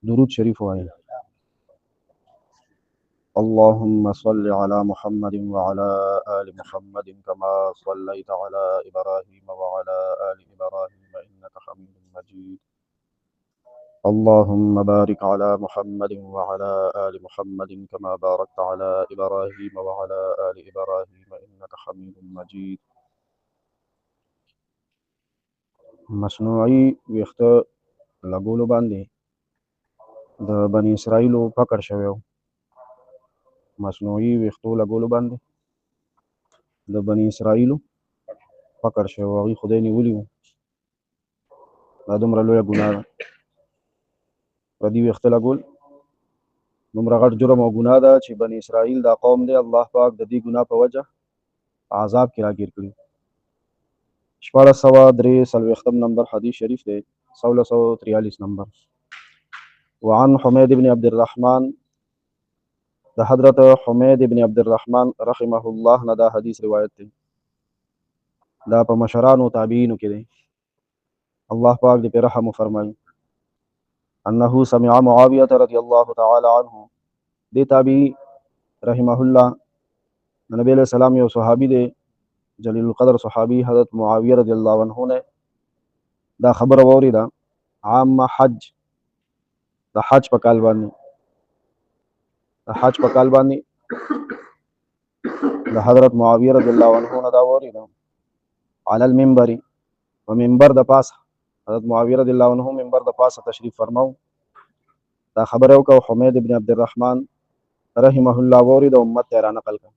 درود شریف وایي. اللهم صل على محمد وعلى آل محمد كما صليت على إبراهيم وعلى آل إبراهيم إنك حميد مجيد. اللهم بارك على محمد وعلى آل محمد كما باركت على إبراهيم وعلى آل إبراهيم إنك حميد مجيد. مصنوعي ویښته لګولو باندې د بني اسرائیلو پکړ شوی و. مصنوعي ویښتو لګولو باندې د بني اسرائیلو پکړ شوی و. هغوی خدای نیولي وو. دا دومره لویه ګناه ده. پردي ویښته لګول دومره غټ جرم او ګناه ده چې بني اسرائیل دا قوم دی الله پاک د دې ګناه په وجه عذاب کې راګیر کړي. 1443 نمبر حدیث شریف دی. 1643 نمبر. وعن حمید بن عبد الرحمن، د حضرت حمید بن عبد الرحمن رحمه الله نه دا حدیث روایت دی. دا په مشرانو تابعینو کې دی. الله پاک دې په رحم وفرمایي. انه سمع معاویه رضی الله تعالی عنه، دې تابعی رحمه الله نبی علیہ السلام یو صحابي دی جلیل القدر صحابي حضرت معاویه رضی الله عنه نه دا خبر واوریدا عام حج د حج په کال باندې د حضرت معاویه رضی الله عنه نه دا واوریدا علی المنبر، و منبر د پاسه حضرت معاویه رضی الله عنه منبر د پاسه تشریف فرماو. دا خبر یو کو حمید بن عبد الرحمن رحمه الله واورید امت ته را نقل کړ.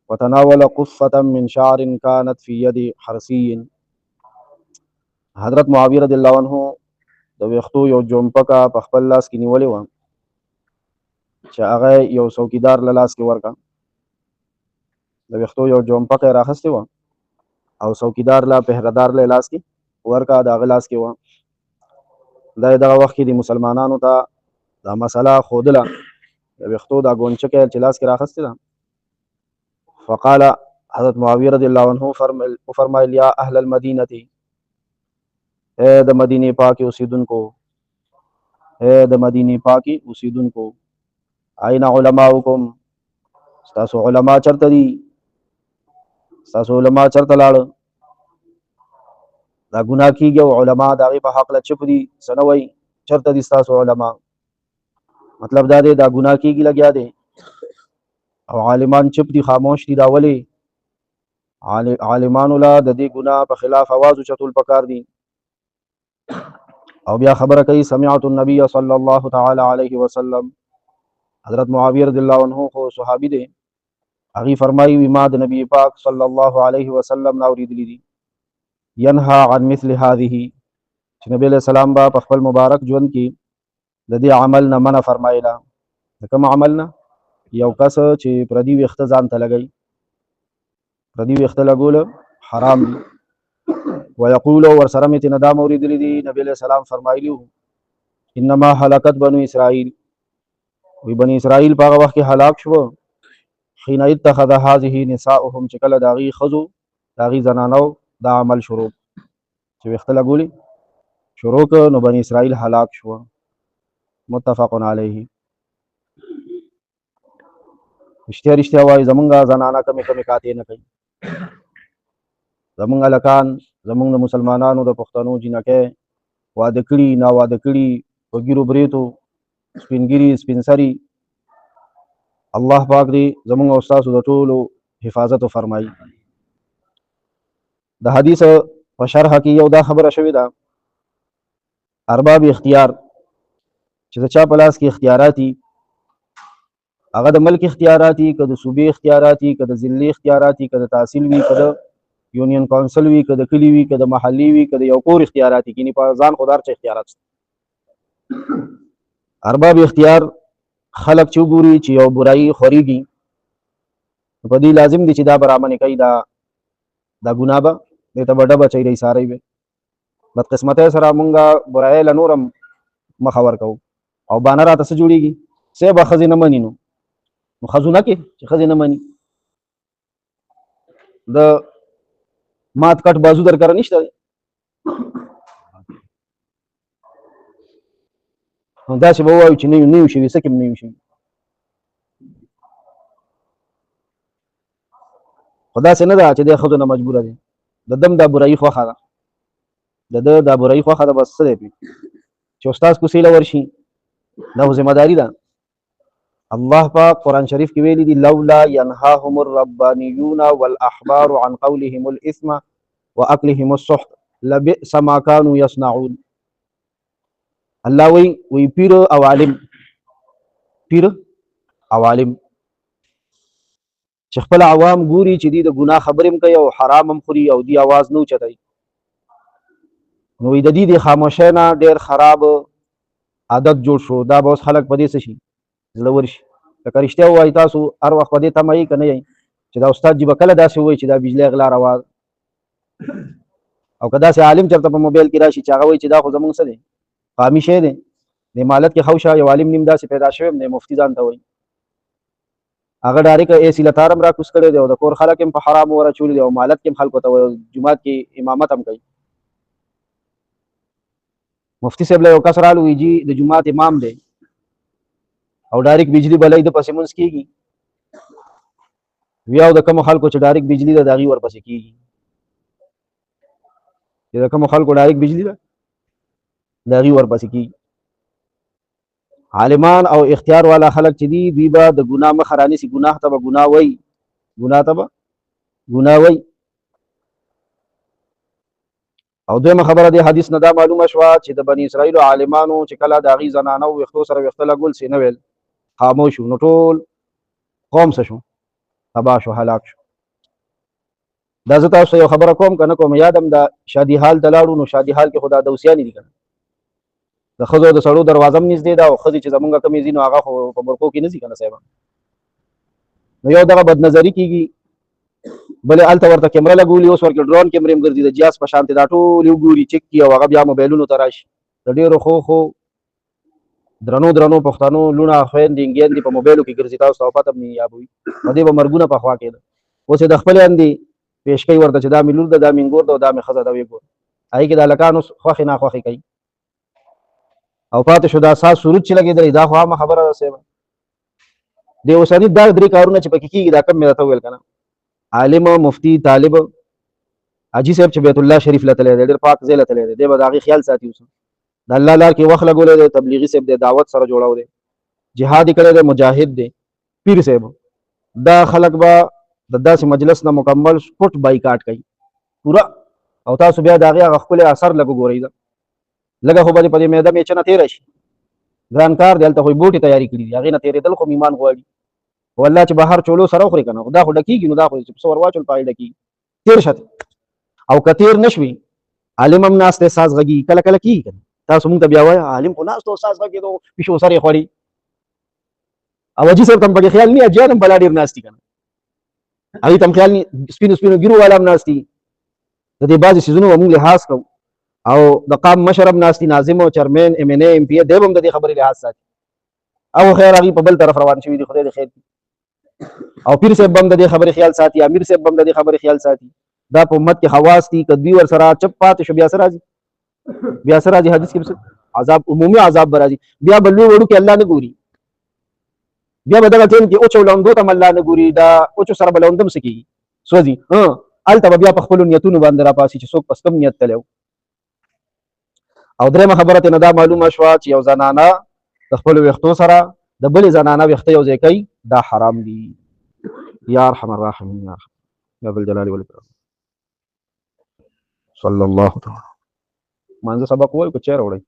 وتناول قصه من شعر كانت في يد حرسي، حضرت معاویه رضی الله عنه د ویختو یو جومپکا په خپل لاس کې نیولې و چې هغه یو څوکیدار له لاس کې ورکا. د ویختو یو جومپکا راخسته و او څوکیدار لا پهردار له لاس کې ورکا، د هغه لاس کې و. دا دغه وخت کې د مسلمانانو ته دا مسله خودله د ویختو دا ګونچکه چې لاس کې راخسته ده. فقال حضرت معاویه رضی الله عنه فرمایل یا اهل المدینه، اے د مدینه پاک اوسیدونکو، اے د مدینه پاک اوسیدونکو، عین علماءکم، تاسو علما چرته دي؟ تاسو علما چرته لاړ؟ دا ګناه کیږي او علما د هغې په حق له چپ دي، څه نه وایي. چرته دي ستاسو علما؟ مطلب دا دی دا ګناه کیږي لګیا دی او عالمان چپ دي، خاموش دي. دا ولې؟ عالمانو لا د دې ګناه په خلاف आवाज اوچتول پکار دي. او بیا خبره کوي سمعت النبي صلی الله تعالی علیه وسلم، حضرت معاویه رضی الله عنه خو صحابي دی، هغه فرمایي ما د نبی پاک صلی الله علیه وسلم نو اوریدلی دي ينهى عن مثل هذه، چې نبی علیہ السلام با په خپل مبارک ژوند کې د دې عمل نه منع فرمایله. د کوم عمل نه؟ یو کس چې پردي ویښته ځان ته لګوي، پردي ویښته لګول حرام دي. ويقول ورسره مې تېنه دا موریدلی دي نبی علیہ السلام فرمایلی وو انما هلکت بنو اسرائیل، وی بني اسرائیل په هغه وخت کې هلاک شو حين اتخذ هذه نساؤهم، چې کله د هغې ښځو د هغې زنانو دا عمل شروع چې ویښته لګولي شروع کړ نو بني اسرائیل هلاک شو. متفق علیه. رښتیا وایي زمونږ زنانه کمې کاتې نه کوي. زمونږ هلکان، زمونږ د مسلمانانو د پښتنو جینکۍ واده کړي ناواده کړي په ګیرو بریتو سپینګیري سپینسري. الله پاک دې زمونږ او ستاسو د ټولو حفاظت وفرمایي. د حدیث په شرح کې یو دا خبره شوې ده ارباب اختیار چې د چا په لاس کې اختیارات دي، هغه د ملک اختیارات دي، که د صوبې اختیارات دي، که د ضلعې اختیارات دي، که د تحصیل وي، که د یونین کونسل وي، که د کلي وي، که د محلي وي، که د یو کور اختیارات دي، کینی په ځان خودار چې اختیارات شته. ارباب اختیار خلق چې وګوري چې یو برایي خوريږي په دې لازم دي چې دا برامنې کوي، دا ګناه به دې ته به ډبه چیرې ساری وي. بدقسمتۍ سره مونږه برایي له نورم مخه ورکوو او بانه راته څه جوړېږي څه به ښځې نه مني. نو ښځونه کې چې ښځې نه مني د مات کټ بازو در کره نشته. نو داسې به ووایو چې نه یو شوي، څه کې نه یو شوي. خو داسې نه ده چې دی ښځو نه مجبوره دی، د دم دا برایي خوښه ده، د ده دا برایي خوښه ده. بس څه دی پرې چې استاد کوڅې له ورشي، دا خو ذمه داري ده. الله پاک قرآن شریف کې ویلي دي لولا ينهاهم الربانيون والاحبار عن قولهم الاثم واكلهم السحت لبئس ما كانوا يصنعون. الله وی پیر او عالم، پیر او عالم چې خپل عوام ګوري چې دی د ګناه خبرې هم کوي او حرام هم خوري او دی आवाज نه اوچتوي، نو د دې د خاموشۍ نه ډېر خراب عادت جوړ شو. دا به اوس خلک په دې څه شي، زړه ورشي. لکه رښتیا ووایي تاسو هر وخت په دې تمه یئ که نه یئ چې دا استاد جي به کله داسې ووایي چې دا بجلی غلا روا ده، او که داسې عالم چېرته په موبایل کې راشي چې هغه وایي چې دا خو زمونږ څه دی، قامي شی دی، د امالت کې خوشه یو عالم نیم داسې پیدا شوی دی، مفتي ځان ته وایي، هغه ډایرکټ ایسي له تار هم راکوز کړی دی او د کور خلک هم په حرامو ورچولي دي او مالت کې هم خلکو ته وایي، جومات کې امامت هم کوي. مفتی صاحب له یو کس رالو وي جي د جومات امام دی او ډایرکټ بجلی بلای د پسې مونځ کېږي، ویاو د کومو خلکو چې ډایرکټ بجلی ده د هغې ورپسې کېږي، چې د کومو خلکو ډایرکټ بجلی ده د هغې ورپسې کېږي. عالمان او اختیار والا خلک چې دي دوی به د ګناه مخه رانیسي، ګناه ته به ګناه وایي، ګناه ته به ګناه وایي. او دویمه خبره د حدیث نه دا معلومه شوه چې د بني اسرائیلو عالمانو چې کله د هغې زنانو ویښتو سره ویښته لګول سي نه ویل، خاموش شو، نو ټول قوم څه شو، تباه شو، هلاک شو. دا زه تاسو یو خبره کوم که نه کوم، یادم د شادي حال ته لاړو، نو شادي حال کې خو دا دوسیانې دي که نه، د ښځو د سړو دروازه هم نږدې ده او ښځې چې زمونږ کمې ځي نو هغه خو په برقو کې نه ځي که نه صاحبه، نو یو دغه بدنظري کېږي، بلې هلته ورته کیمره لګولي، اوس ورکې ډرون کیمرې هم ګرځي د جیاز په شانتې، دا ټول یې وګوري چک کړي او هغه بیا موبایلونو ته راشي. د ډېرو ښو درنو پښتنو لوڼه خویندې انګیندې په موبایلو کې ګرځي، تاسو ته پته هم نه یابوي، په دې به مرګونه پخوا کېده. اوس یې د خپلې اندې پیش کوي ورته چې دا مې لور ده، دا مې نګور ده او دا مې ښځه ده، ویې ګوره هغې کې د هلکان اوس خوښې ناخوښې کوي او پاتې شو دا ساز سرود چې لګېدلی، دا خو عامه خبره ده صاحبه. د اوسني دا درې کارونه چې پکې کېږي دا کم مې درته وویل که نه، عالم، مفتي، طالب، حاجي صاحب چې بیت الله شریف له تللی دی، ډېر پاک ځای له تللی دی، دی به د هغې خیال ساتي، اوس د الله لار کې وخت لګولی دی، تبلیغي صاحب دی، دعوت سره جوړو دی، جهاد یې کړی دی، مجاهد دی، پیر صاحب. دا خلک به د داسې مجلس نه مکمل سپوټ بایکاټ کوي پوره، او تاسو بیا د هغې هغه ښکلی اثر لږ وګورئ، لږه خو به دې په دې میده میچنه تېره شي، ګران کار دی، هلته خو یې بوټې تیاري کړي دي، هغې نه تېرېدل خو ایمان غواړي. والله چې بهر چولو سره وخورې که نه، دا خو ډکېږي، نو دا خو چې پسه ور واچول په هغې ډکېږي، تېر شه. او که تېر نه شوې، عالم هم ناست دی ساز غږېږي، کله کله کېږي که نه، تاسو مونږ ته بیا وایه عالم خو ناست و ساز غږېدو پیشو سر یې خوړي، او حاجي صاحب ته هم پکې خیال نه، حاجیان هم بلا ډېر ناست دي که نه، هغې ته هم خیال نه، سپینو ګیرو والا هم ناست دي، د دې بعضې څیزونو به مونږ لحاظ کوو. او د قام مشر هم ناست دي، ناظم او چیرمین MNA MPA، دی به هم د دې خبرې لحاظ ساتي، او خیر هغې په بل طرف روان شوي دي، خدای دې خیر کړي. او پیر صاحب هم د دې خبرې خیال ساتي، امیر صاحب هم د دې خبرې خیال ساتي. دا په امت کې خواص دي، که دوی ورسره چپ پاتې شو بیا څه راځي، بیا څه راځي، حدیث کې عذاب، عمومي عذاب به راځي، بیا به لوی وړوکي الله نه ګوري، بیا به دغه ټیم کې اوچو لوندو ته هم الله نه ګوري، دا اوچو سره به لوند هم څه کېږي، سوځي، هلته به بیا په خپلو نیتونو باندې راپاسي چې څوک پس کم نیت تللی و. او درېیمه خبره ترې نه دا معلومه شوه چې یو زنانه د خپلو ویښتو سره د بلې زنانه ویښته یو ځای کوي، دا حرام دي. یا ارحم الراحمین، یا ذا الجلال والاکرام. صلی الله تعالی. مانځه سبق ووایو که چای راوړئ؟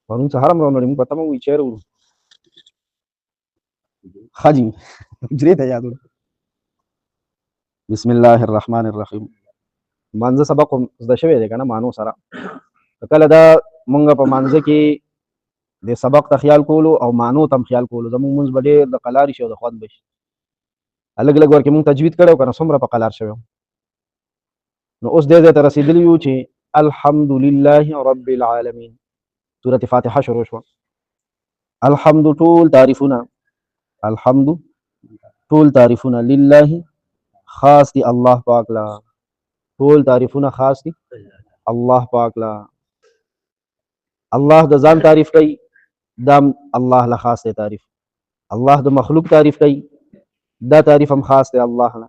پرون سهار هم راوړئ، موږ په تمه وایو چای راوړو. ښه جي حجرې ته یاد وړه. بسم الله الرحمن الرحیم. مانځه سبق هم زده شوی دی که نه، مانو سره. کله دا مونږ په مانځه کې د سبق ته خیال کولو او مانو ته هم خیال کولو، زمونږ مونځ به ډېر د قلاري شي او د خوند به شي. لږ لږ ورکې مونږ تجوید کړی و که نه، څومره په قلار شوی. نو اوس دې ځای ته رسېدلي یو چې الحمدلله رب العالمین، سورة فاتحه شروع شوه. الحمد ټول تعریفونه، الحمد ټول تعریفونه، لله خاص دي الله پاک لا، ټول تعریفونه خاص دي الله پاک لا. अल्लाह द ज़ान तारीफ़ कई, दम अल्लाह ला ख़ास है तारीफ़। अल्लाह द मखलूक तारीफ़ कई, दा तारीफ़ हम ख़ास है अल्लाह ला।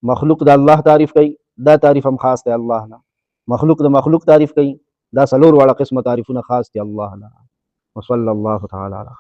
मखलूक द अल्लाह तारीफ़ कई, दा तारीफ़ हम ख़ास है अल्लाह ला। मखलूक द मखलूक तारीफ़ कई, दा सलोर वाला क़िस्म तारीफ़ुना ख़ास है अल्लाह ला। व सल्लल्लाहु तआला अला